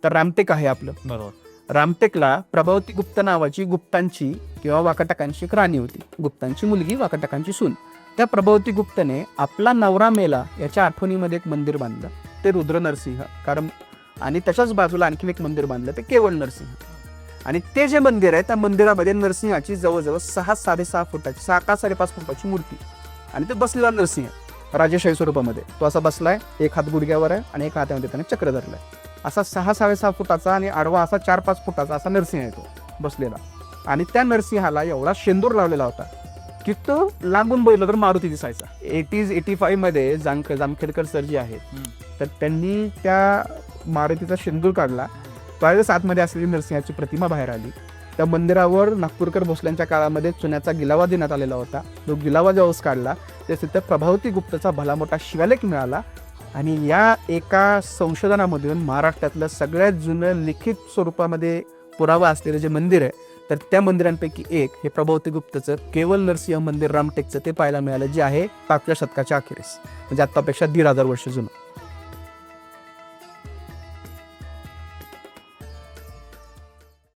तर रामटेक आहे आपलं. बरोबर. रामटेकला प्रभावती गुप्त नावाची गुप्तांची किंवा वाकाटकांची एक राणी होती. गुप्तांची मुलगी, वाकाटकांची सून. त्या प्रभावती गुप्तने आपला नवरा मेला याच्या आठवणीमध्ये एक मंदिर बांधलं, ते रुद्र नरसिंह. कारण आणि त्याच्याच बाजूला आणखीन एक मंदिर बांधलं, ते केवळ नरसिंह. आणि ते जे मंदिर आहे त्या मंदिरामध्ये नरसिंहाची जवळजवळ 6-6.5 फुटाची, 6 का 5.5 फुटाची मूर्ती. आणि ते बसलेला नरसिंह राजेशाही स्वरूपामध्ये. तो असा बसलाय, एक हात गुडघ्यावर आहे आणि एक हातामध्ये त्याने चक्र धरलाय. असा 6-6.5 फुटाचा आणि आडवा असा 4-5 फुटाचा असा नरसिंह आहे तो बसलेला. आणि त्या नरसिंहाला एवढा शेंदूर लावलेला होता की तो लांबून बघितलं तर मारुती दिसायचा. 80s-85 मध्ये जामखेडकर सर जे आहेत तर त्यांनी त्या मारुतीचा शेंदूर काढला. त्यावेळेस आतमध्ये असलेली नरसिंहाची प्रतिमा बाहेर आली. त्या मंदिरावर नागपूरकर भोसल्यांच्या काळामध्ये चुन्याचा गिलावा देण्यात आलेला होता. तो गिलावा ज्यावेळेस काढला त्यास तिथं प्रभावती गुप्तचा भला मोठा शिलालेख मिळाला. आणि या एका संशोधनामधून महाराष्ट्रातलं सगळ्यात जुनं लिखित स्वरूपामध्ये पुरावा असलेलं जे मंदिर आहे तर त्या मंदिरांपैकी एक हे प्रभावती गुप्तचं केवळ नरसिंह मंदिर रामटेकचं ते पाहायला मिळालं, जे आहे 5व्या शतकाच्या अखेरीस, म्हणजे आत्तापेक्षा 1500 वर्ष जुनं.